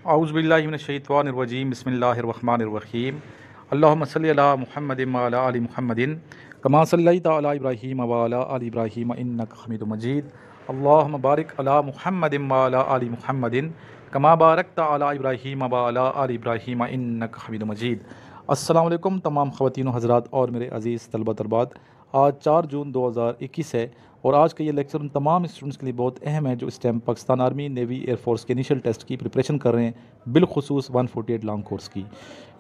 औज़ुबिल्लाहि मिनश्शैतानिर्रजीम बिस्मिल्लाहिर्रहमानिर्रहीम अल्लाहुम्मा सल्लि अला मुहम्मदिन व अला आलि मुहम्मदिन कमा सल्लैता अला इब्राहीम व अला आलि इब्राहीम इन्नका हमीदुम मजीद अल्लाहुम्मा बारिक अला मुहम्मदिन व अला आलि मुहम्मदिन कमा बारकता अला इब्राहीम व अला आलि इब्राहीम इन्नका हमीदुम मजीद। अस्सलाम वालेकुम तमाम ख़वातीन व हज़रात और मेरे अज़ीज़ तलबा तलबात। आज 4 जून 2021 है और आज का ये लेक्चर उन तमाम स्टूडेंट्स के लिए बहुत अहम है जो इस time Pakistan army, navy, air force के इनिशियल टेस्ट की प्रिपरेशन कर रहे हैं, बिलखुसूस 148 लॉन्ग कोर्स की।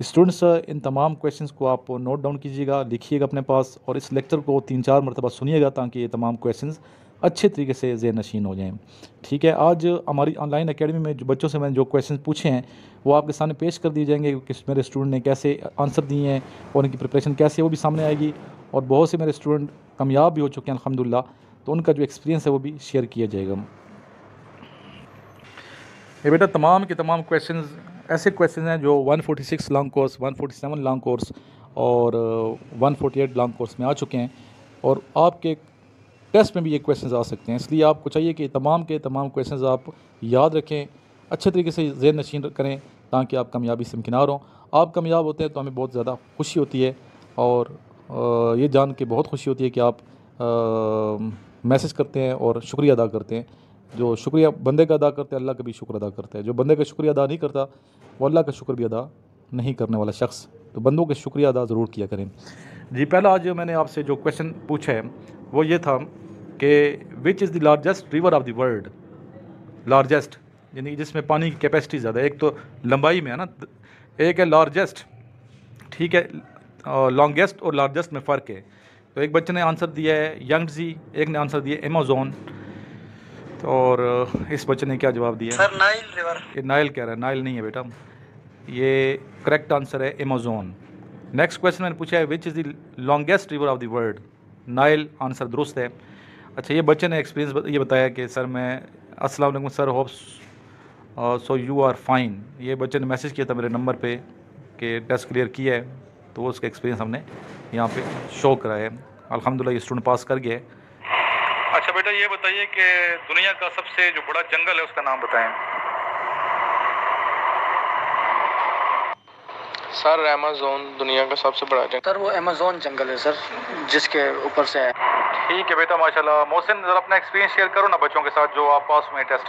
स्टूडेंट्स इन तमाम क्वेश्चंस को आप नोट डाउन कीजिएगा, लिखिएगा अपने पास और इस लेक्चर को 3-4 मरतबा सुनिएगा ताकि ये तमाम क्वेश्चंस अच्छे तरीके से ज़हन नशीन हो जाएं। ठीक है, आज हमारी ऑनलाइन एकेडमी में जो बच्चों से मैंने जो क्वेश्चन पूछे हैं वो आपके सामने पेश कर दिए जाएंगे कि मेरे स्टूडेंट ने कैसे आंसर दिए हैं और उनकी प्रिपरेशन कैसे है वो भी सामने आएगी। और बहुत से मेरे स्टूडेंट कामयाब भी हो चुके हैं अल्हम्दुलिल्लाह, तो उनका जो एक्सपीरियंस है वो भी शेयर किया जाएगा। ये बेटा तमाम के तमाम क्वेश्चंस ऐसे क्वेश्चंस हैं जो 146 लॉन्ग कोर्स, 147 लॉन्ग कोर्स और 148 लॉन्ग कोर्स में आ चुके हैं और आपके टेस्ट में भी ये क्वेश्चंस आ सकते हैं। इसलिए आपको चाहिए कि तमाम के तमाम क्वेश्चंस आप याद रखें, अच्छे तरीके से ज़हन नशीन करें ताकि आप कामयाबी से इम्किनार हों। आप कामयाब होते हैं तो हमें बहुत ज़्यादा खुशी होती है और ये जान के बहुत खुशी होती है कि आप मैसेज करते हैं और शुक्रिया अदा करते हैं। जो शुक्रिया बंदे का अदा करते हैं अल्लाह का भी शुक्र अदा करता है। जो बंदे का शुक्रिया अदा नहीं करता वो अल्लाह का शुक्र भी अदा नहीं करने वाला शख्स। तो बंदों के शुक्रिया अदा ज़रूर किया करें। जी, पहला आज मैंने आपसे जो क्वेश्चन पूछा है वो ये था कि which is the largest river of the world. Largest यानी जिसमें पानी की कैपेसिटी ज़्यादा है। एक तो लंबाई में है ना, एक है लार्जेस्ट, ठीक है, लॉन्गेस्ट और लार्जेस्ट में फ़र्क है। तो एक बच्चे ने आंसर दिया है यंगज़ी, एक ने आंसर दिया अमेज़न। और इस बच्चे ने क्या जवाब दिया? Sir Nile river. ये नाइल कह रहा है, नाइल नहीं है बेटा, ये करेक्ट आंसर है अमेज़न। नेक्स्ट क्वेश्चन मैंने पूछा है which is the longest river of the world. Nile answer दुरुस्त है। अच्छा, ये बच्चे ने एक्सपीरियंस ये बताया कि सर मैं अस्सलाम वालेकुम sir, hopes so you are fine. ये बच्चे ने मैसेज किया था मेरे नंबर पे कि टेस्ट क्लियर किया है, तो उसका एक्सपीरियंस हमने यहाँ पे शो कराया है। अल्हम्दुलिल्लाह ये स्टूडेंट पास कर गया है। अच्छा बेटा, ये बताइए कि दुनिया का सबसे जो बड़ा जंगल है उसका नाम बताएं। सर अमेज़न दुनिया का सबसे बड़ा जंगल। सर वो अमेज़न जंगल है सर, जिसके ऊपर से है। ठीक है बेटा, माशाल्लाह। मोहसिन ज़रा अपना एक्सपीरियंस शेयर करो ना बच्चों के साथ जो आप पास हुए टेस्ट।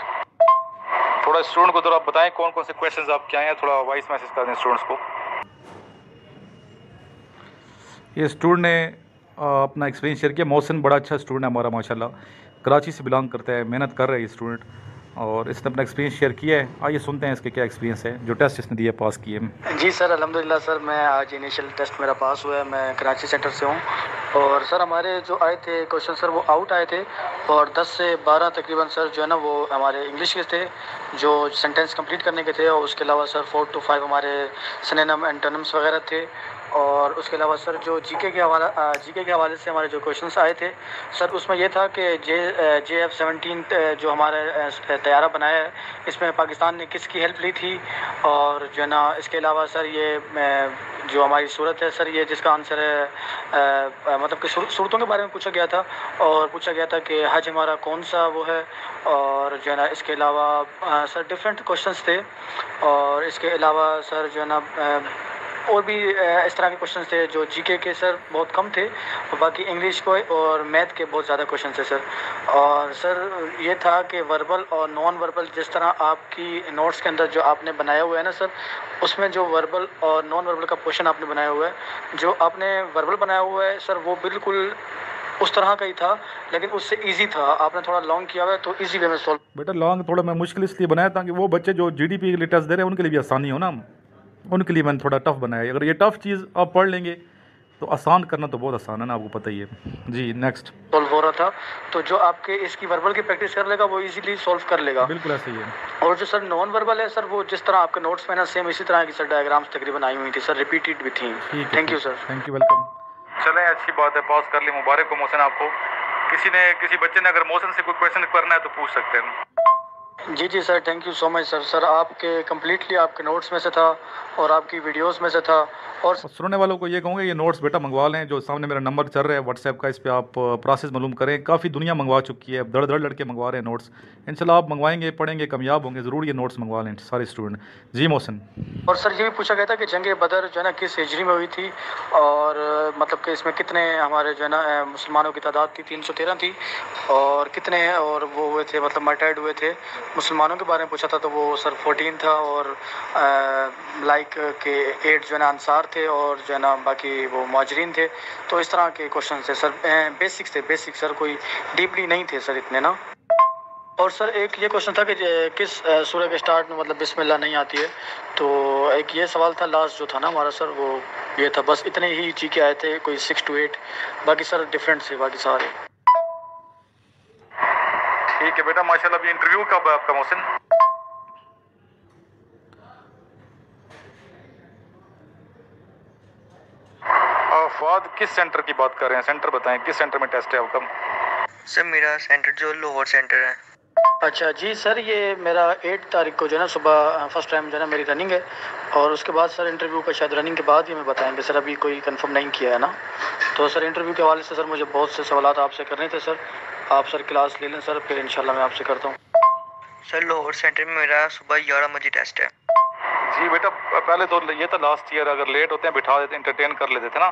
थोड़ा स्टूडेंट को ज़रा बताएं कौन कौन से क्वेश्चंस आपके आए हैं, थोड़ा वॉइस मैसेज कर दें स्टूडेंट्स को। ये स्टूडेंट ने अपना एक्सपीरियंस शेयर किया। मोहसिन बड़ा अच्छा स्टूडेंट है हमारा माशाल्लाह, कराची से बिलोंग करता है, मेहनत कर रहा है ये स्टूडेंट और इसने अपना एक्सपीरियंस शेयर किया है। आइए सुनते हैं इसके क्या एक्सपीरियंस है जो टेस्ट इसने दिया, पास किए। जी सर अल्हम्दुलिल्लाह सर, मैं आज इनिशियल टेस्ट मेरा पास हुआ है। मैं कराची सेंटर से हूँ और सर हमारे जो आए थे क्वेश्चन सर वो आउट आए थे और 10 से 12 तकरीबन सर जो है ना वो हमारे इंग्लिश के थे जो सेंटेंस कंप्लीट करने के थे, और उसके अलावा सर 4 to 5 हमारे सिनोनिम एंटोनिम्स वगैरह थे। और उसके अलावा सर जो जीके के हवाले से हमारे जो क्वेश्चंस आए थे सर उसमें यह था कि JF-17 जो हमारा तैयारा बनाया है इसमें पाकिस्तान ने किसकी हेल्प ली थी। और जो है ना इसके अलावा सर ये जो हमारी सूरत है सर ये जिसका आंसर है मतलब कि सूरतों के बारे में पूछा गया था और पूछा गया था कि हज हमारा कौन सा वो है। और जो है ना इसके अलावा सर डिफरेंट क्वेश्चंस थे और इसके अलावा सर जो है ना और भी इस तरह के क्वेश्चन थे जो जीके के सर बहुत कम थे और बाकी इंग्लिश को और मैथ के बहुत ज़्यादा क्वेश्चन थे सर। और सर ये था कि वर्बल और नॉन वर्बल जिस तरह आपकी नोट्स के अंदर जो आपने बनाया हुआ है ना सर, उसमें जो वर्बल और नॉन वर्बल का पोर्शन आपने बनाया हुआ है, जो आपने वर्बल बनाया हुआ है सर वो बिल्कुल उस तरह का ही था लेकिन उससे इजी था। आपने थोड़ा लॉन्ग किया हुआ है तो इजी वे में सॉल्व। बेटा लॉन्ग थोड़ा मैं मुश्किल इसलिए बनाया ताकि वो बच्चे जो GDP के लिए टेस्ट दे रहे हैं उनके लिए भी आसानी हो ना, उनके लिए मैंने थोड़ा टफ बनाया। अगर ये टफ चीज़ आप पढ़ लेंगे तो आसान करना तो बहुत आसान है ना, आपको पता ही है। जी नेक्स्ट। सॉल्व हो रहा था तो जो आपके इसकी वर्बल की प्रैक्टिस कर लेगा वो इजीली सॉल्व कर लेगा। बिल्कुल ऐसे ही है। और जो सर नॉन वर्बल है सर वो जिस तरह आपके नोट्स में ना सेम इसी तरह की सर डायग्राम्स तकरीबन आई हुई थी सर, रिपीटेड भी थी। Thank you sir. Thank you, welcome. चलें, अच्छी बात है, पास कर ली, मुबारक हो मोहसिन आपको। किसी बच्चे ने अगर मोहसिन से कोई क्वेश्चन करना है तो पूछ सकते हैं। जी जी sir, thank you so much sir. Sir आपके कम्प्लीटली आपके नोट्स में से था और आपकी वीडियोस में से था। और और सुनने वालों को ये कहूँगा, ये नोट्स बेटा मंगवा लें, जो सामने मेरा नंबर चल रहा है व्हाट्सएप का, इस पे आप प्रोसेस मालूम करें। काफ़ी दुनिया मंगवा चुकी है, अब दड़ दड़ लड़के मंगवा रहे हैं नोट्स। इंशाल्लाह आप मंगवाएंगे, पढ़ेंगे, कामयाब होंगे ज़रूर। ये नोट्स मंगवा लें सारे स्टूडेंट। जी मोहसिन। सर ये भी पूछा गया था कि जंग बदर जो है ना किस हिजरी में हुई थी, और मतलब कि इसमें कितने हमारे जो है ना मुसलमानों की तादाद थी, 313 थी, और कितने और वो हुए थे, मतलब मर्टर्ड हुए थे। मुसलमानों के बारे में पूछा था तो वो सर 14 था, और लाइक के 8 जो है ना अंसार थे, और जो है ना बाकी वो मुहाजिरीन थे। तो इस तरह के क्वेश्चन थे सर, बेसिक्स थे, बेसिक सर, कोई डीपली नहीं थे सर इतने ना। और सर एक ये क्वेश्चन था कि किस सूरह के स्टार्ट में मतलब बिस्मिल्लाह नहीं आती है। तो एक ये सवाल था लास्ट जो था ना हमारा सर, वो ये था। बस इतने ही जी के आए थे, कोई 6 to 8, बाकी सर डिफरेंट थे बाकी सारे। ठीक है बेटा, माशाल्लाह। अभी इंटरव्यू कब है आपका मोहसिन? फवाद, किस सेंटर की बात कर रहे हैं? सेंटर बताएं, किस सेंटर में टेस्ट है आपका? सर मेरा सेंटर जो लाहौर सेंटर है। अच्छा जी सर, ये मेरा 8 तारीख को जो है ना सुबह फर्स्ट टाइम जो है ना मेरी रनिंग है, और उसके बाद सर इंटरव्यू का शायद रनिंग के बाद ही हमें बताएंगे सर, अभी कोई कंफर्म नहीं किया है ना। तो सर इंटरव्यू के हवाले से सर मुझे बहुत से सवाल आपसे करने थे सर। आप सर क्लास ले लें सर, फिर इंशाल्लाह मैं आपसे करता हूँ। सर लाहौर सेंटर में मेरा सुबह 11 बजे टेस्ट है। जी बेटा, पहले तो ये था लास्ट ईयर, अगर लेट होते हैं बिठा देते, इंटरटेन कर लेते थे ना।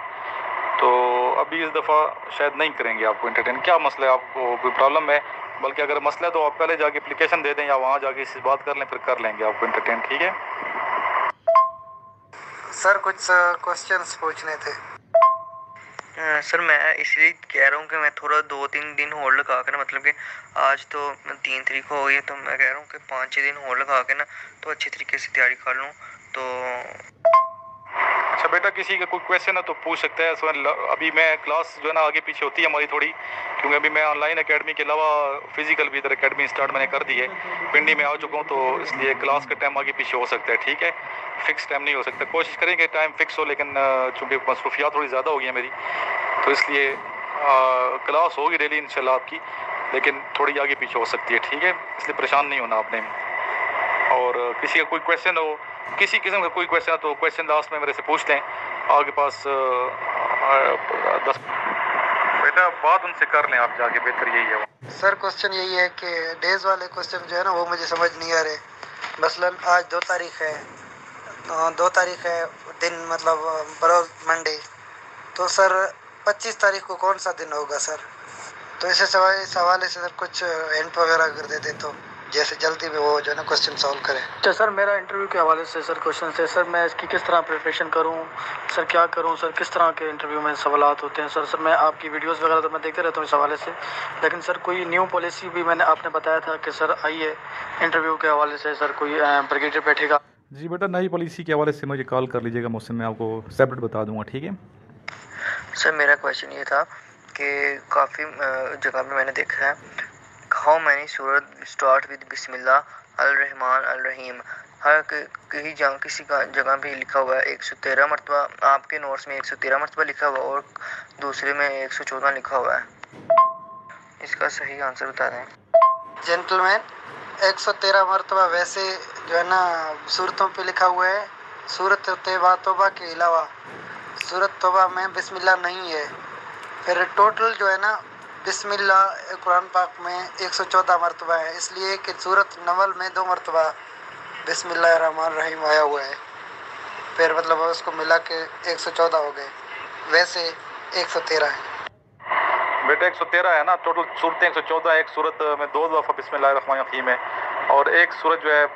तो अभी इस दफ़ा शायद नहीं करेंगे आपको इंटरटेन। क्या मसला है, आपको कोई प्रॉब्लम है? बल्कि अगर मसला है तो आप पहले जाके एप्लीकेशन दे दें, या वहाँ जाके इस बात कर लें, फिर कर लेंगे आपको इंटरटेन। ठीक है सर, कुछ क्वेश्चंस पूछने थे। सर मैं इसलिए कह रहा हूँ कि मैं थोड़ा 2-3 दिन होल्ड लगा कर, मतलब कि आज तो 3 तारीख हो गई है, तो मैं कह रहा हूँ कि 5-6 दिन होल्ड लगा के ना तो अच्छी तरीके से तैयारी कर लूँ। तो अच्छा बेटा, किसी का कोई क्वेश्चन है तो पूछ सकते हैं। अभी मैं क्लास जो है ना आगे पीछे होती है हमारी थोड़ी, क्योंकि अभी मैं ऑनलाइन एकेडमी के अलावा फिजिकल भी इधर एकेडमी स्टार्ट मैंने कर दी है, पिंडी में आ चुका हूँ, तो इसलिए क्लास का टाइम आगे पीछे हो सकता है। ठीक है, फिक्स टाइम नहीं हो सकता। कोशिश करेंगे टाइम फिक्स हो, लेकिन चूँकि मसरूफियात थोड़ी ज़्यादा हो गई है मेरी, तो इसलिए क्लास होगी डेली इंशाल्लाह आपकी, लेकिन थोड़ी आगे पीछे हो सकती है। ठीक है, इसलिए परेशान नहीं होना आपने। और किसी का कोई क्वेश्चन हो, किसी किस्म का कोई क्वेश्चन हो, तो क्वेश्चन लास्ट में मेरे से पूछ लें। आपके पास 10 बेटा बात उनसे कर लें आप जाके, बेहतर यही है। सर क्वेश्चन यही है कि डेज वाले क्वेश्चन जो है ना वो मुझे समझ नहीं आ रहे। मसलन आज 2 तारीख है, 2 तारीख है दिन, मतलब बरोज मंडे। तो सर 25 तारीख को कौन सा दिन होगा सर? तो इसे सवाल से सर कुछ हिंट वगैरह कर देते तो जैसे जल्दी में वो जो है ना क्वेश्चन सॉल्व करें। अच्छा सर, मेरा इंटरव्यू के हवाले से सर क्वेश्चन है सर, मैं इसकी किस तरह प्रिपरेशन करूं सर, क्या करूं सर, किस तरह के इंटरव्यू में सवालात होते हैं सर मैं आपकी वीडियोस वगैरह तो मैं देखते रहता हूँ इस हवाले से, लेकिन सर कोई न्यू पॉलिसी भी मैंने आपने बताया था कि सर आइए इंटरव्यू के हवाले से सर कोई ब्रिगेडियर बैठेगा। जी बेटा, नई पॉलिसी के हवाले से मुझे कॉल कर लीजिएगा मुझसे, मैं आपको सेपरेट बता दूंगा। ठीक है सर मेरा क्वेश्चन ये था कि काफ़ी जगह पे मैंने देखा है, हाउ मैनी सूरत स्टार्ट विद बिस्मिल्लाह अल रहमान अल रहीम। हर कहीं किसी का जगह भी लिखा हुआ है 113 मरतबा, आपके नोट्स में 113 मरतबा लिखा हुआ और दूसरे में 114 लिखा हुआ है। इसका सही आंसर बता दें। जेंटलमैन, 113 मरतबा वैसे जो है ना सूरतों पे लिखा हुआ है। सूरत तौबा के अलावा सूरत तौबा में बिस्मिल्लाह नहीं है। फिर टोटल जो है ना बिस्मिल्लाह कुरान पाक में 114 मरतबा है, इसलिए कि सूरत नमल में 2 मरतबा बिस्मिल्लाह रहमान रहीम आया हुआ है। फिर मतलब उसको मिला के 114 हो गए, वैसे 113 है। बेटा 113 है ना टोटल सूरतें, 114। एक सूरत में 2 दफ़ा बिस्मिल्लाहिर्रहमानिर्रहीम है, और एक सूरत जो है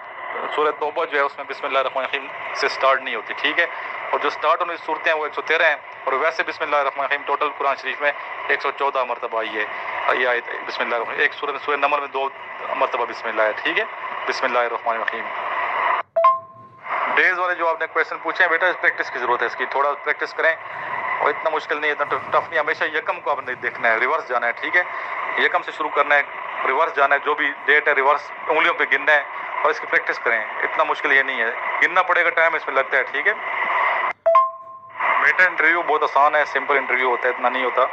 सूरत तौबा जो है उसमें बिस्मिल्लाहिर्रहमानिर्रहीम से स्टार्ट नहीं होती। ठीक है, और जो स्टार्ट होने की सूरतें हैं वो 113 हैं, और वैसे बिस्मिल्लाहिर्रहमानिर्रहीम टोटल कुरान शरीफ में 114 मरतबा आई है। ये आयत बिस्मिल्लाह, एक सूरत सूरह नमल में 2 मरतबा बिस्मिल्लाह है। ठीक है, बिस्मिल्लाहिर्रहमानिर्रहीम। डेज वाले जो आपने क्वेश्चन पूछे हैं बेटा, प्रैक्टिस की ज़रूरत है, इसकी थोड़ा प्रैक्टिस करें, और इतना मुश्किल नहीं है, इतना टफ नहीं। हमेशा यकम को आपने देखना है, रिवर्स जाना है। ठीक है, यकम से शुरू करना है, रिवर्स जाना है, जो भी डेट है रिवर्स उंगलियों पे गिनना है, और इसकी प्रैक्टिस करें। इतना मुश्किल ये नहीं है, गिनना पड़ेगा, टाइम इसमें लगता है। ठीक है बेटा, इंटरव्यू बहुत आसान है, सिंपल इंटरव्यू होता है, इतना नहीं होता।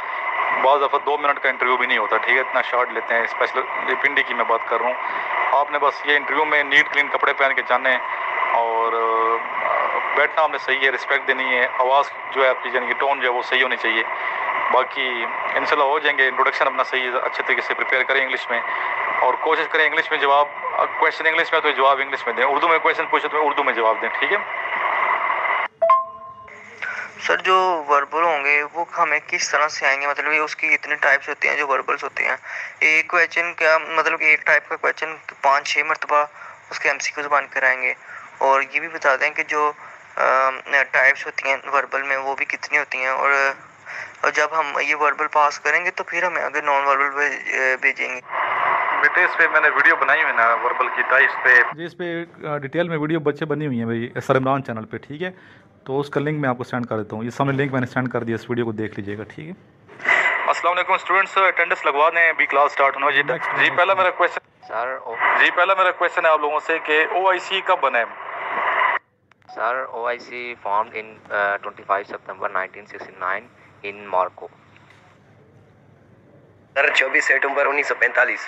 बाज़ दफ़ा 2 मिनट का इंटरव्यू भी नहीं होता, ठीक है, इतना शॉर्ट लेते हैं। स्पेशल पिंडी की मैं बात कर रहा हूँ। आपने बस ये इंटरव्यू में नीट क्लीन कपड़े पहन के जाने और बैठना आपने सही है, रिस्पेक्ट देनी है, आवाज़ जो है आपकी यानी कि टोन जो है वो सही होनी चाहिए। बाकी इंशाल्लाह हो जाएंगे। इंट्रोडक्शन अपना सही अच्छे तरीके से प्रिपेयर करें इंग्लिश में, और कोशिश करें इंग्लिश में जवाब, क्वेश्चन इंग्लिश में तो जवाब इंग्लिश में दें, उर्दू में क्वेश्चन पूछे तो उर्दू में जवाब दें, ठीक है। सर जो वर्बल होंगे वो हमें किस तरह से आएंगे, मतलब ये उसकी इतने टाइप्स होते हैं जो वर्बल्स होते हैं। एक क्वेश्चन क्या मतलब एक टाइप का क्वेश्चन 5-6 मरतबा उसके एमसीक्यूज बन कर आएंगे। और ये भी बता दें कि जो टाइप्स होती हैं वर्बल में वो भी कितनी होती हैं, और जब हम ये वर्बल पास करेंगे तो फिर हमें अगर नॉन वर्बल भेजेंगे। बेटे इस पे मैंने वीडियो बनाई हुई है ना वर्बल की टाइप्स पे जी, इस पे डिटेल में वीडियो बच्चे बनी हुई है भाई सर इमरान चैनल पे, ठीक है। तो उसका लिंक मैं आपको सेंड कर देता हूँ, ये सामने लिंक मैंने सेंड कर दिया, इस वीडियो को देख लीजिएगा, ठीक है। अस्सलाम वालेकुम स्टूडेंट्स, अटेंडेंस लगवा दें, अभी क्लास स्टार्ट होना जी। पहला मेरा क्वेश्चन है आप लोगों से कि OIC कब बना है? Sir, OIC formed in 25 September 1969 in Morocco. Sir 24 सितंबर 1945।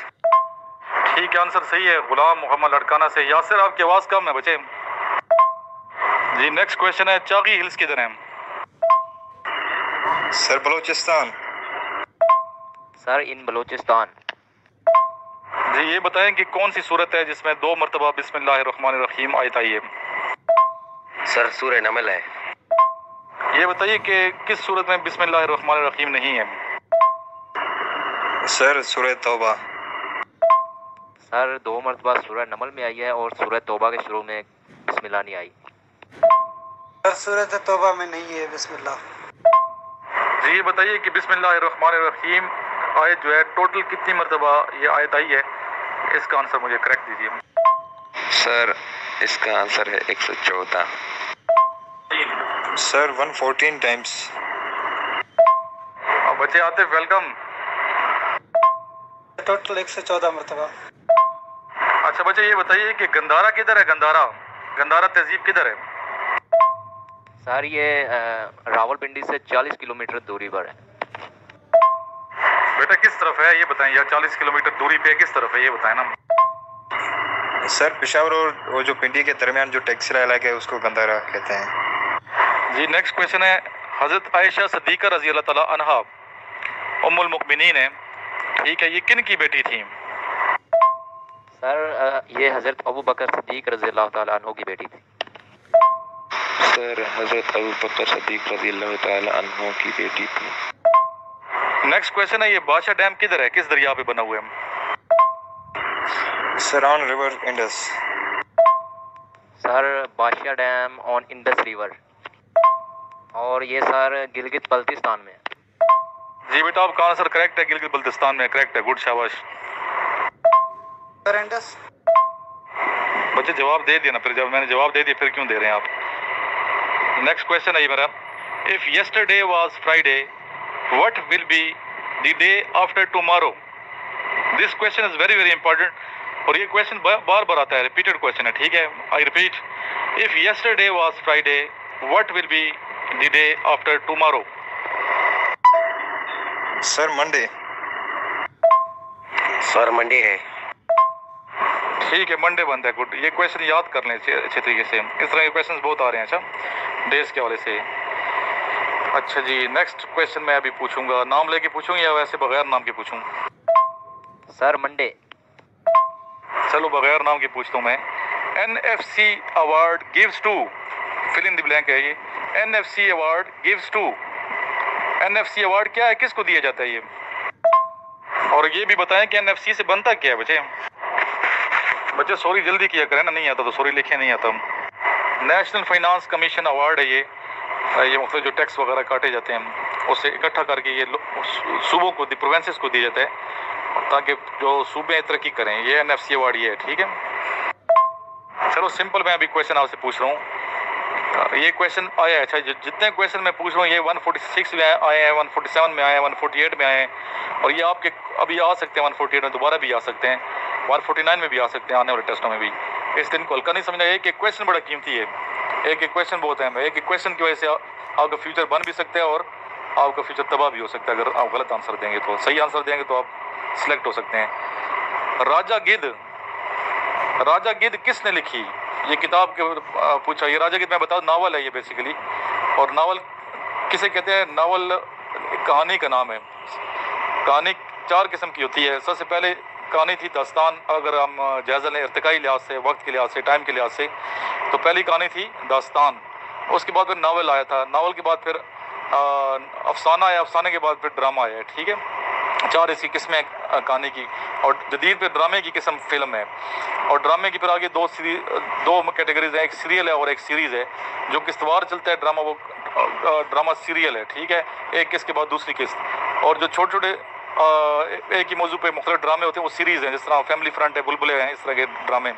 ठीक है, आंसर सही है। गुलाम मोहम्मद लड़काना से। यासिर आपकी आवाज़ कम है बच्चे जी। नेक्स्ट क्वेश्चन है, चागी हिल्स किधर है? Sir Balochistan. Sir, in Balochistan. जी ये बताएं कि कौन सी सूरत है जिसमें 2 मरतबा बिस्मिल्लाहिर्रहमानिर्रहीम आयत आई है? सर सूरह नमल है। ये बताइए कि किस सूरत में बिस्मिल्लाहिर्रहमानिर्रहीम नहीं है? सर सूरह तौबा। Sir, 2 मरतबा सूरह नमल में आई है और सूरह तौबा के शुरू में बिस्मिल्लाह नहीं आई। सर सूरत तौबा में नहीं है बिस्मिल्लाह। जी ये बताइए कि बिस्मिल्लाहिर्रहमानिर्रहीम आयत जो है टोटल कितनी मरतबा ये आयत आई है? इसका आंसर मुझे करेक्ट दीजिए। सर इसका आंसर है 114। Sir 114 times. बच्चे आते वेलकम। टोटल 114 मरतबा। अच्छा बच्चे ये बताइए कि गंदारा किधर है? गंदारा तहजीब किधर है? सर ये रावलपिंडी से 40 किलोमीटर दूरी पर है। बेटा किस तरफ है ये बताएं, या 40 किलोमीटर दूरी पे किस तरफ है ये बताएं ना। सर पेशावर और वो जो पिंडी के दरमियान जो टेक्सटाइल इलाका है उसको गंदारा कहते हैं जी। नेक्स्ट क्वेश्चन है, हजरत आयशा सदीका रजी अल्लाह ताला अन्हा उम्मुल मुमिनीन है, ठीक है, ये किन की बेटी थी? सर ये हजरत अबू बकर सिद्दीक रजी अल्लाह ताला अन्हु की बेटी थी। सर हजरत अबू बकर सिद्दीक रजी अल्लाह ताला अन्हु की बेटी थी। नेक्स्ट क्वेश्चन है, ये बादशाह डैम किधर है, किस दरिया पे बना हुआ है? Sir on river Indus. Sir बादशाह डैम ऑन इंडस रिवर, और ये सर गिलगित बल्तिस्तान में है। जी बेटा आपका आंसर करेक्ट है, गिलगित बल्तिस्तान में करेक्ट है, गुड शाबाश। Sir Indus. बच्चे जवाब दे दिया ना, फिर जब मैंने जवाब दे दिया फिर क्यों दे रहे हैं आप? नेक्स्ट क्वेश्चन है मेरा, if yesterday was Friday what will be the day after tomorrow? This question is very very important, और ये क्वेश्चन बार बार आता है, रिपीटेड क्वेश्चन है, ठीक है। I repeat, if yesterday was Friday what will be the day after tomorrow? Sir Monday. Sir Monday है। ठीक है, मंडे बनता है, गुड। ये क्वेश्चन याद कर लें अच्छे तरीके से, इस तरह के क्वेश्चन बहुत आ रहे हैं। अच्छा डेज के हवाले से। अच्छा जी, नेक्स्ट क्वेश्चन मैं अभी पूछूंगा, नाम लेके पूछूंगा या वैसे बगैर नाम के पूछूं? Sir Monday. चलो बगैर नाम के पूछता हूँ मैं। NFC award gives to, fill in the blank है ये। NFC award gives to, NFC award क्या है, किसको दिया जाता है ये? और ये भी बताएं कि NFC से बनता क्या है बच्चे? बच्चे सॉरी जल्दी किया करें ना, नहीं आता तो सॉरी लिखे नहीं आता। नेशनल फाइनेंस कमीशन अवार्ड है ये मतलब जो टैक्स वगैरह काटे जाते हैं उससे इकट्ठा करके ये सूबों को, प्रोविंसेस को दिया जाता है ताकि जो सूबे तरक्की करें। ये NFC अवार्ड ये है, ठीक है। चलो सिंपल मैं अभी क्वेश्चन आपसे पूछ रहा हूँ, ये क्वेश्चन आया है। अच्छा जितने क्वेश्चन मैं पूछ रहा हूँ ये 146 में आए हैं, 147 में आए हैं, 148 में आए हैं, और ये आपके अभी आ सकते हैं 148 में, दोबारा भी आ सकते हैं, 149 में भी आ सकते हैं आने वाले टेस्टों में भी। इस दिन को हल्का नहीं समझना, एक एक क्वेश्चन बड़ा कीमती है, एक एक क्वेश्चन बहुत अहम है। एक एक क्वेश्चन की वजह से आपका फ्यूचर बन भी सकता है और आपका फ्यूचर तबाह भी हो सकता है अगर आप गलत आंसर देंगे तो। सही आंसर देंगे तो आप सिलेक्ट हो सकते हैं। राजा गिद्ध किसने लिखी? ये किताब के पूछा। ये राजा गिद्ध मैं बता दूं नावल है ये बेसिकली। और नावल किसे कहते हैं? नावल कहानी का नाम है। कहानी 4 किस्म की होती है। सबसे पहले कहानी थी दास्तान। अगर हम जायज़ा लें इर्तिकाई लिहाज से, वक्त के लिहाज से, टाइम के लिहाज से, तो पहली कहानी थी दास्तान। उसके बाद फिर नावल आया था। नावल के बाद फिर अफसाना आया। अफसाने के बाद फिर ड्रामा आया। ठीक है, 4 इसकी किस्में कहानी की। और जदीद पे ड्रामे की किस्म फिल्म है। और ड्रामे की फिर आगे 2 कैटेगरीज हैं, एक सीरियल है और एक सीरीज़ है। जो किस्तवार चलता है ड्रामा वो ड्रामा सीरियल है। ठीक है, एक किस्त के बाद दूसरी किस्त। और जो छोटे छोटे एक ही मौजू पे मुख्तलिफ ड्रामे होते हैं वो सीरीज़ हैं, जिस तरह फैमिली फ्रंट है, बुलबुले हैं, इस तरह के ड्रामे।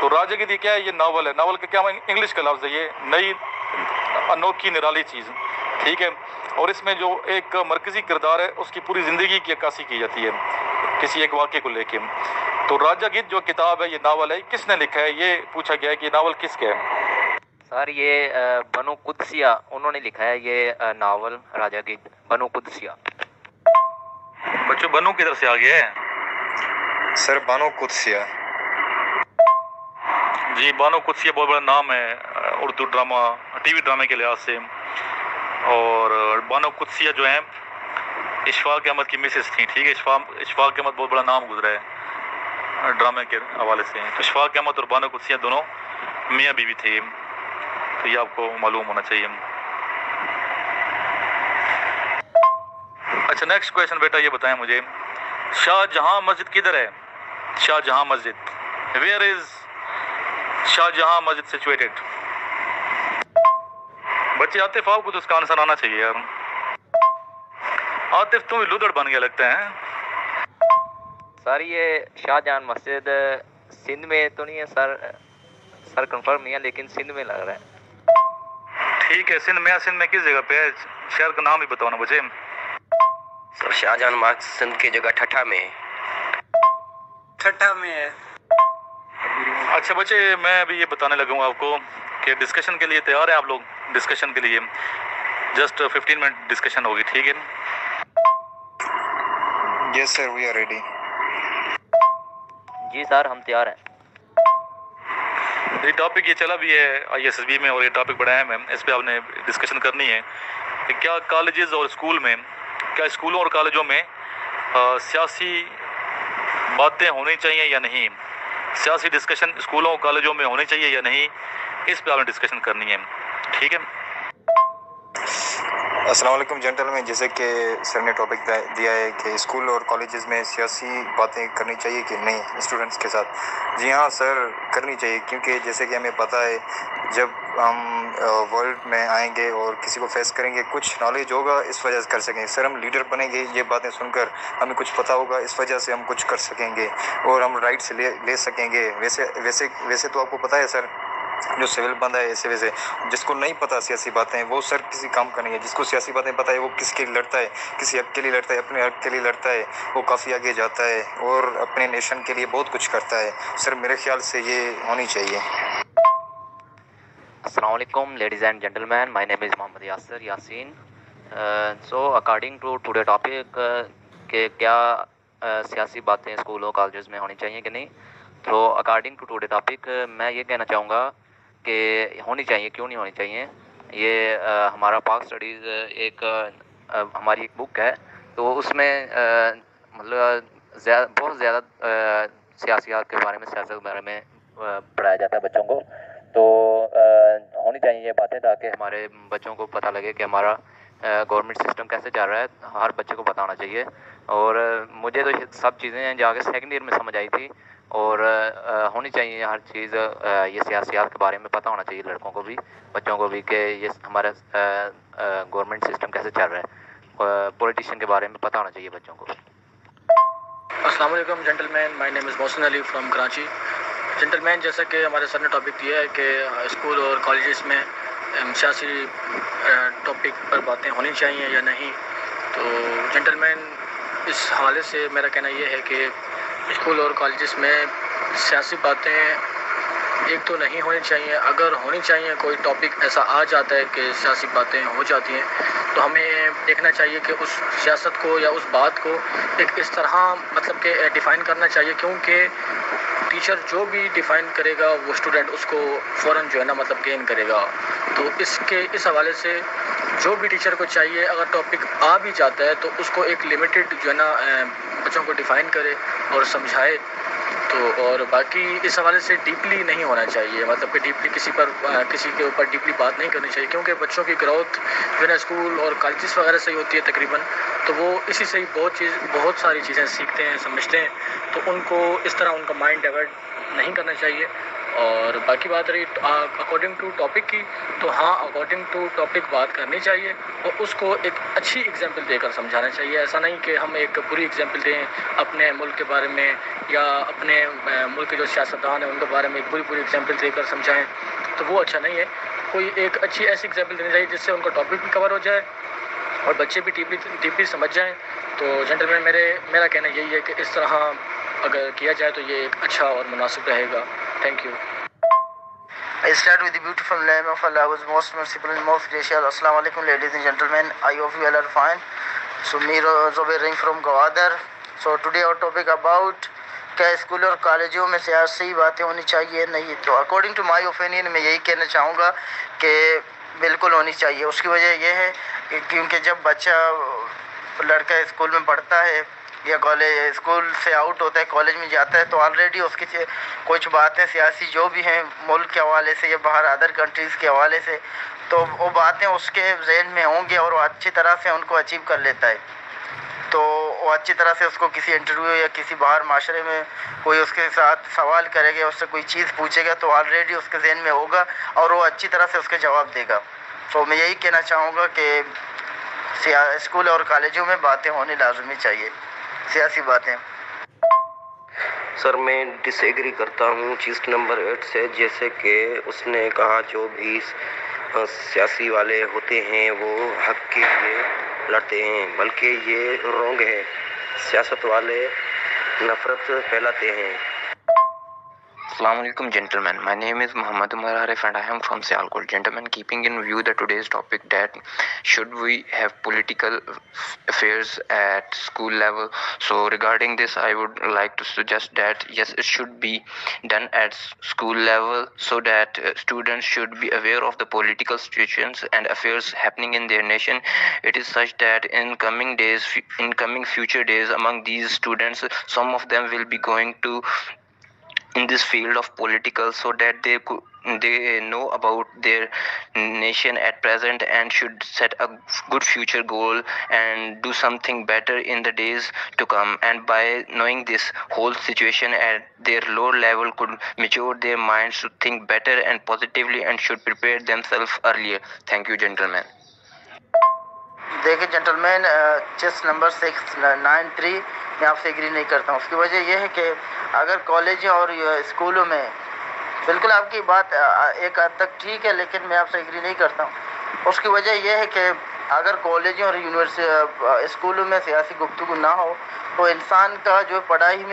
तो राजा गिद्ध क्या है? ये नावल है। नावल का क्या इंग्लिश का लफ्ज़ है, ये नई अनोखी निराली चीज़। ठीक है, और इसमें जो एक मरकज़ी किरदार है उसकी पूरी ज़िंदगी की अक्कासी की जाती है किसी एक वाक़े को लेके। तो राजा गिद्ध जो किताब है, ये नावल है, किसने लिखा है? ये पूछा गया है कि नावल किसका है। सर ये बनु कुद्सिया उन्होंने लिखा है ये नावल राजा गिद्ध, बनु कुद्सिया। बच्चों बनु किधर से आ गया है? सर बानो कुद्सिया। जी, बानो कुद्सिया बहुत बड़ा नाम है उर्दू ड्रामा, टीवी ड्रामे के लिहाज से। और बानो कुद्सिया जो है इशफाक अहमद की मिसेस थी। ठीक है, इशफाक अहमद बहुत बड़ा नाम गुजरा है ड्रामे के हवाले से। इशफाक अहमद और बानो कुद्सिया दोनों मियाँ बीवी थे, तो ये आपको मालूम होना चाहिए। अच्छा, नेक्स्ट क्वेश्चन बेटा ये बताएं मुझे, शाहजहां मस्जिद किधर है? शाहजहां मस्जिद, वेयर इज शाहजहां मस्जिद सिचुएटेड? बच्चे आतिफ आपको तो इसका आंसर आना चाहिए यार। आतिफ तुम लुदड़ बन गया लगता है। सर ये शाहजहां मस्जिद सिंध में तो नहीं है सर कंफर्म नहीं है, लेकिन सिंध में लग रहा है। ठीक है, सिंध में किस जगह पे है? शहर का नाम भी बताओ ना मुझे। सर शाहजहां मस्जिद सिंध की जगह ठट्ठा में है। ठट्ठा में है। अच्छा बच्चे, मैं अभी ये बताने लगूंगा आपको कि डिस्कशन के लिए तैयार हैं आप लोग? डिस्कशन के लिए जस्ट 15 मिनट डिस्कशन होगी। ठीक है? Yes sir, we are ready. जी सर हम तैयार हैं। ये टॉपिक ये चला भी है ISSB में और ये टॉपिक बड़ा अहम है, इस पे आपने डिस्कशन करनी है कि क्या कॉलेजेस और स्कूल में, क्या स्कूलों और कॉलेजों में सियासी बातें होनी चाहिए या नहीं, सियासी डिस्कशन स्कूलों और कॉलेजों में होनी चाहिए या नहीं, इस पे आपने डिस्कशन करनी है। ठीक है? अस्सलाम वालेकुम जेंटलमैन, जैसे कि सर ने टॉपिक दिया है कि स्कूल और कॉलेजेस में सियासी बातें करनी चाहिए कि नहीं स्टूडेंट्स के साथ। जी हाँ सर, करनी चाहिए, क्योंकि जैसे कि हमें पता है जब हम वर्ल्ड में आएंगे और किसी को फेस करेंगे, कुछ नॉलेज होगा, इस वजह से कर सकेंगे। सर हम लीडर बनेंगे, ये बातें सुनकर हमें कुछ पता होगा, इस वजह से हम कुछ कर सकेंगे और हम राइट्स ले सकेंगे। वैसे तो आपको पता है सर, जो सिविल बंदा है ऐसे वैसे, जिसको नहीं पता सियासी बातें वो सर किसी काम का नहीं है। जिसको सियासी बातें पता है वो किसके लिए लड़ता है, किसी हक के लिए लड़ता है, अपने हक के लिए लड़ता है, वो काफ़ी आगे जाता है और अपने नेशन के लिए बहुत कुछ करता है। सर मेरे ख्याल से ये होनी चाहिए। अस्सलाम वालेकुम ladies and gentleman, my name is Mohammad Yasir Yasin. So according to today topic के क्या सियासी बातें स्कूलों कॉलेजेस में होनी चाहिए कि नहीं, तो अकॉर्डिंग टू टुडे टॉपिक मैं ये कहना चाहूँगा कि होनी चाहिए। क्यों नहीं होनी चाहिए? ये हमारा पाक स्टडीज़ हमारी एक बुक है, तो उसमें मतलब बहुत ज़्यादा सियासियात के बारे में, सियासत के बारे में पढ़ाया जाता है बच्चों को। तो होनी चाहिए ये बातें, ताकि हमारे बच्चों को पता लगे कि हमारा गवर्नमेंट सिस्टम कैसे चल रहा है, हर बच्चे को पता होना चाहिए। और मुझे तो ये सब चीज़ें जाके सेकेंड ईयर में समझ आई थी, और होनी चाहिए हर चीज़। ये सियासियात के बारे में पता होना चाहिए लड़कों को भी, बच्चों को भी, कि ये हमारा गवर्नमेंट सिस्टम कैसे चल रहा है। पॉलिटिशियन के बारे में पता होना चाहिए बच्चों को। अस्सलाम वालेकुम gentleman, my name is Mohsin Ali from Karachi. Gentleman, जैसा कि हमारे सर ने टॉपिक दिया है कि स्कूल और कॉलेजेस में सियासी टॉपिक पर बातें होनी चाहिए या नहीं, तो जेंटलमैन इस हवाले से मेरा कहना यह है कि स्कूल और कॉलेजेस में सियासी बातें एक तो नहीं होनी चाहिए। अगर होनी चाहिए, कोई टॉपिक ऐसा आ जाता है कि सियासी बातें हो जाती हैं, तो हमें देखना चाहिए कि उस सियासत को या उस बात को एक इस तरह मतलब कि डिफ़ाइन करना चाहिए, क्योंकि टीचर जो भी डिफ़ाइन करेगा वो स्टूडेंट उसको फ़ौरन जो है ना मतलब गेन करेगा। तो इस हवाले से जो भी टीचर को चाहिए, अगर टॉपिक आ भी जाता है तो उसको एक लिमिटेड जो है ना बच्चों को डिफ़ाइन करे और समझाए। तो और बाकी इस हवाले से डीपली नहीं होना चाहिए, मतलब कि डीपली किसी के ऊपर डीपली बात नहीं करनी चाहिए, क्योंकि बच्चों की ग्रोथ जो है ना स्कूल और कॉलेजेस वगैरह से ही होती है तकरीबन। तो वो इसी से ही बहुत सारी चीज़ें सीखते हैं, समझते हैं। तो उनको इस तरह उनका माइंड डाइवर्ट नहीं करना चाहिए। और बाकी बात रही अकॉर्डिंग टू टॉपिक की, तो हाँ, अकॉर्डिंग टू टॉपिक बात करनी चाहिए और उसको एक अच्छी एग्जांपल देकर समझाना चाहिए। ऐसा नहीं कि हम एक बुरी एग्जांपल दें अपने मुल्क के बारे में या अपने मुल्क के जो सियासतदान हैं उनके बारे में एक बुरी एग्जांपल देकर समझाएं, तो वो अच्छा नहीं है। कोई एक अच्छी ऐसी एग्जांपल देनी चाहिए जिससे उनका टॉपिक भी कवर हो जाए और बच्चे भी डीपली समझ जाएँ। तो जेंटलमैन मेरा कहना यही है कि इस तरह अगर किया जाए तो ये एक अच्छा और मुनासिब रहेगा। Thank you. I start with the beautiful name of Allah, who is most merciful and most gracious. Assalamu alaikum, ladies and gentlemen. I hope you all are fine. So, me Zobair Ring from Gwadar. So, today our topic about क्या school और कॉलेजों में सियासी बातें होनी चाहिए नहीं। तो अकॉर्डिंग टू माय ओपिनियन मैं यही कहना चाहूँगा कि बिल्कुल होनी चाहिए। उसकी वजह यह है कि क्योंकि जब बच्चा लड़का स्कूल में पढ़ता है या कॉलेज स्कूल से आउट होता है, कॉलेज में जाता है, तो ऑलरेडी उसकी कुछ बातें सियासी जो भी हैं मुल्क के हवाले से या बाहर अदर कंट्रीज़ के हवाले से, तो वो बातें उसके जहन में होंगी और वो अच्छी तरह से उनको अचीव कर लेता है। तो वो अच्छी तरह से उसको किसी इंटरव्यू या किसी बाहर माशरे में कोई उसके साथ सवाल करेगा, उससे कोई चीज़ पूछेगा, तो ऑलरेडी उसके जहन में होगा और वो अच्छी तरह से उसके जवाब देगा। तो मैं यही कहना चाहूँगा कि स्कूल और कॉलेजों में बातें होनी लाजमी चाहिए, सियासी बातें। सर मैं डिसएग्री करता हूँ चीज़ नंबर 8 से। जैसे कि उसने कहा जो भी सियासी वाले होते हैं वो हक के लिए लड़ते हैं, बल्कि ये रॉन्ग है। सियासत वाले नफरत फैलाते हैं। Assalamualaikum gentlemen, my name is Muhammad Umar Arif and I am from Sialkot. Gentlemen, keeping in view the today's topic that should we have political affairs at school level, so regarding this I would like to suggest that yes, it should be done at school level so that students should be aware of the political situations and affairs happening in their nation. It is such that in coming future days among these students, some of them will be going to in this field of political, so that they know about their nation at present and should set a good future goal and do something better in the days to come. And by knowing this whole situation at their lower level could mature their minds to think better and positively and should prepare themselves earlier. Thank you gentlemen. देखिए gentleman, chest number 693 मैं आपसे agree नहीं करता हूँ। उसकी वजह यह है कि अगर कॉलेज और स्कूलों में बिल्कुल आपकी बात एक हद तक ठीक है, लेकिन मैं आपसे एग्री नहीं करता हूँ। उसकी वजह यह है कि अगर कॉलेज और यूनिवर्सिटी स्कूलों में सियासी गुफ्तगू ना हो तो इंसान का जो पढ़ाई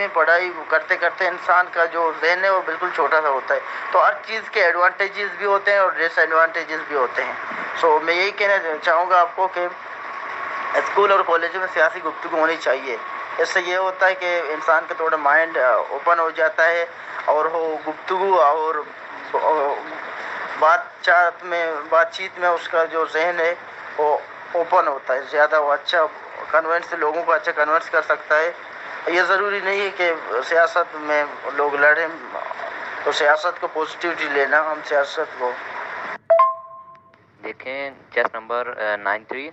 करते करते इंसान का जो जहन है वो बिल्कुल छोटा सा होता है। तो हर चीज़ के एडवांटेजेस भी होते हैं और डिसएडवांटेजेस भी होते हैं। सो मैं यही कहना चाहूँगा आपको कि स्कूल और कॉलेजों में सियासी गुफ्तगू होनी चाहिए। इससे ये होता है कि इंसान का थोड़ा माइंड ओपन हो जाता है और वो गुफ्तगू और बातचीत में उसका जो जहन है वो ओपन होता है ज़्यादा, वो अच्छा लोगों को अच्छा कन्विंस कर सकता है। ये ज़रूरी नहीं है कि सियासत में लोग लड़ें, तो सियासत को पॉजिटिविटी लेना, हम सियासत को देखें। चेस नंबर 93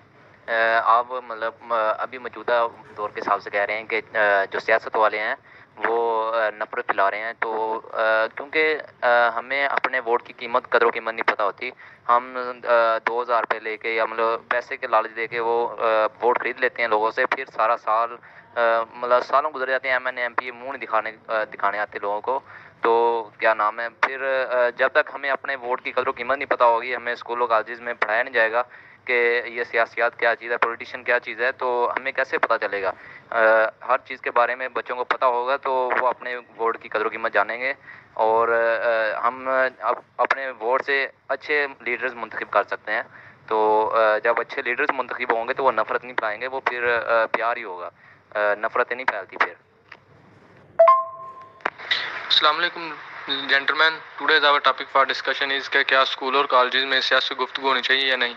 आप मतलब अभी मौजूदा दौर के हिसाब से कह रहे हैं कि जो सियासत वाले हैं वो नफरत फैला रहे हैं। तो क्योंकि हमें अपने वोट की कदर कीमत नहीं पता होती। हम 2000 रुपये लेके या मतलब पैसे के लालच दे के वो वोट खरीद लेते हैं लोगों से, फिर सारा साल मतलब सालों गुजर जाते हैं, MNA MP मुँह नहीं दिखाने आते लोगों को। तो क्या नाम है, फिर जब तक हमें अपने वोट की कदर कीमत नहीं पता होगी, हमें स्कूलों कॉलेजेस में पढ़ाया नहीं जाएगा कि ये सियासियात क्या चीज़ है, पॉलिटिशियन क्या चीज़ है, तो हमें कैसे पता चलेगा। हर चीज़ के बारे में बच्चों को पता होगा तो वो अपने वोट की कदर कीमत जानेंगे। और हम अब अपने वोट से अच्छे लीडर्स मुंतखब कर सकते हैं। तो जब अच्छे लीडर्स मुंतखब होंगे तो वो नफ़रत नहीं फैलाएंगे, वो फिर प्यार ही होगा, नफ़रतें नहीं फैलती फिर। अस्सलाम वालेकुम gentleman, today's our topic for discussion is कि क्या स्कूल और कॉलेजेस में सियासी गुफ्तगू होनी चाहिए या नहीं।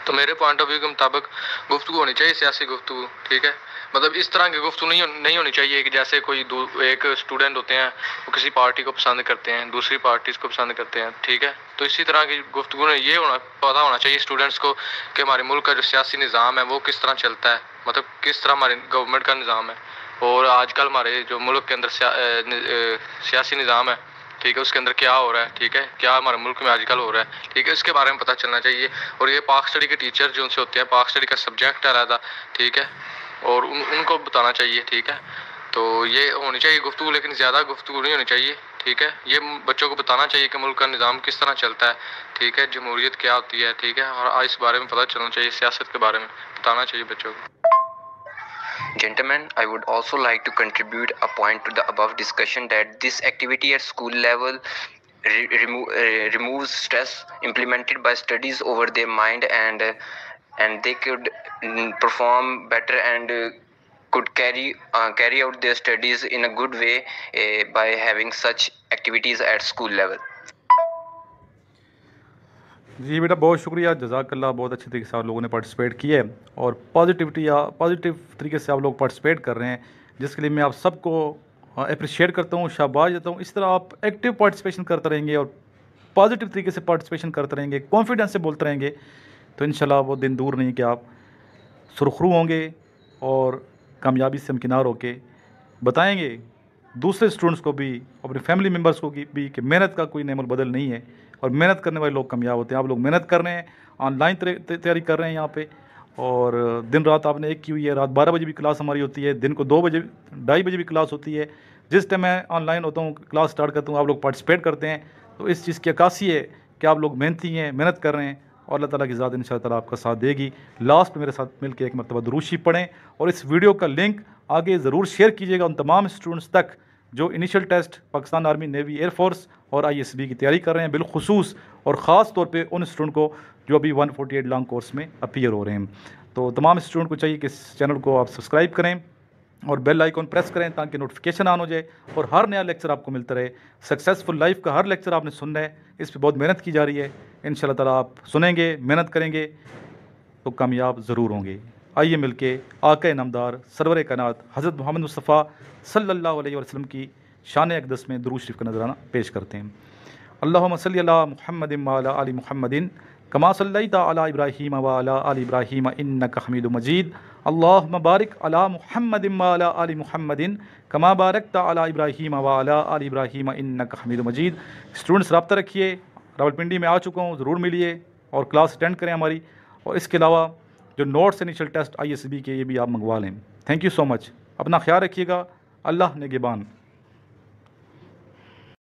तो मेरे पॉइंट ऑफ व्यू के मुताबिक गुफ्तगू होनी चाहिए, सियासी गुफ्तगू, ठीक है। मतलब इस तरह की गुफ्तगू नहीं होनी चाहिए कि जैसे कोई एक स्टूडेंट होते हैं वो किसी पार्टी को पसंद करते हैं, दूसरी पार्टीज़ को पसंद करते हैं, ठीक है। तो इसी तरह की गुफ्तगू में ये पता होना चाहिए स्टूडेंट्स को कि हमारे मुल्क का जो सियासी निज़ाम है वो किस तरह चलता है, मतलब किस तरह हमारे गवर्नमेंट का निज़ाम है। और आजकल हमारे जो मुल्क के अंदर सियासी निज़ाम है, ठीक है, उसके अंदर क्या हो रहा है, ठीक है, क्या हमारे मुल्क में आजकल हो रहा है, ठीक है, इसके बारे में पता चलना चाहिए। और ये पाक स्टडी के टीचर जो उनसे होते हैं, पाक स्टडी का सब्जेक्ट है अलग, ठीक है, और उनको बताना चाहिए, ठीक है। तो ये होनी चाहिए गुफ्तगू, लेकिन ज़्यादा गुफ्तगू नहीं होनी चाहिए, ठीक है। ये बच्चों को बताना चाहिए कि मुल्क का निज़ाम किस तरह चलता है, ठीक है, जमहूरियत क्या होती है, ठीक है, और इस बारे में पता चलना चाहिए, सियासत के बारे में बताना चाहिए बच्चों को। Gentlemen, I would also like to contribute a point to the above discussion that this activity at school level removes stress implemented by studies over their mind, and they could perform better and could carry out their studies in a good way by having such activities at school level. जी बेटा, बहुत शुक्रिया, जज़ाकल्लाह। बहुत अच्छे तरीके से आप लोगों ने पार्टिसिपेट किया है और पॉजिटिव तरीके से आप लोग पार्टिसिपेट कर रहे हैं, जिसके लिए मैं आप सबको अप्रिशिएट करता हूँ, शाबाश देता हूँ। इस तरह आप एक्टिव पार्टिसिपेशन करते रहेंगे और पॉजिटिव तरीके से पार्टिसिपेशन करते रहेंगे, कॉन्फिडेंस से बोलते रहेंगे, तो इंशाल्लाह वो दिन दूर नहीं कि आप सुरखरू होंगे और कामयाबी से हमकिनार होके बताएँगे दूसरे स्टूडेंट्स को भी, अपने फैमिली मेम्बर्स को भी कि मेहनत का कोई नेमल बदल नहीं है और मेहनत करने वाले लोग कामयाब होते हैं। आप लोग मेहनत कर रहे हैं, ऑनलाइन तैयारी कर रहे हैं यहाँ पे, और दिन रात आपने एक की हुई है। रात 12 बजे भी क्लास हमारी होती है, दिन को 2-2:30 बजे भी क्लास होती है। जिस टाइम मैं ऑनलाइन होता हूँ, क्लास स्टार्ट करता हूँ, आप लोग पार्टिसिपेट करते हैं, तो इस चीज़ की अक्कासी है कि आप लोग मेहनती हैं, मेहनत कर रहे हैं, और अल्लाह ताला की ज़ात इंशाअल्लाह ताला आपका साथ देगी। लास्ट में मेरे साथ मिलकर एक मरतबा दुरूद शरीफ पढ़ें और इस वीडियो का लिंक आगे ज़रूर शेयर कीजिएगा उन तमाम स्टूडेंट्स तक जो initial test Pakistan army, navy, air force और ISB की तैयारी कर रहे हैं, बिलखुसूस और ख़ास तौर पे उन स्टूडेंट को जो अभी 148 लॉन्ग कोर्स में अपीयर हो रहे हैं। तो तमाम स्टूडेंट को चाहिए कि इस चैनल को आप सब्सक्राइब करें और बेल आइकॉन प्रेस करें ताकि नोटिफिकेशन ऑन हो जाए और हर नया लेक्चर आपको मिलता रहे। सक्सेसफुल लाइफ का हर लेक्चर आपने सुनना है, इस पर बहुत मेहनत की जा रही है। इंशाल्लाह ताला आप सुनेंगे, मेहनत करेंगे तो कामयाब ज़रूर होंगे। आइए मिलके आका इनामदार सरवर कायनात हज़रत मोहम्मद मुस्तफ़ा सल्लल्लाहु अलैहि वसल्लम की शान अक़दस में दुरूद शरीफ का नज़राना पेश करते हैं। अल्लाहुम्मा सल्लि अला मुहम्मदिन व अला आलि मुहम्मदिन कमा सल्लैता अला इब्राहीम व अला आलि इब्राहीम इन्नका हमीदुम मजीद। अल्लाहुम्मा बारिक अला मुहम्मदिन व अला आलि मुहम्मदिन कमा बारकता अला इब्राहीम व अला आलि इब्राहीम इन्नका हमीदुम मजीद। स्टूडेंट्स रब्ता रखिए, रावलपिंडी में आ चुका हूँ, ज़रूर मिलिए और क्लास अटेंड करें हमारी, और इसके अलावा जो नोट्स इनिशियल टेस्ट ISB के ये भी आप मंगवा लें। Thank you so much. अपना ख्याल रखिएगा। अल्लाह निगहबान।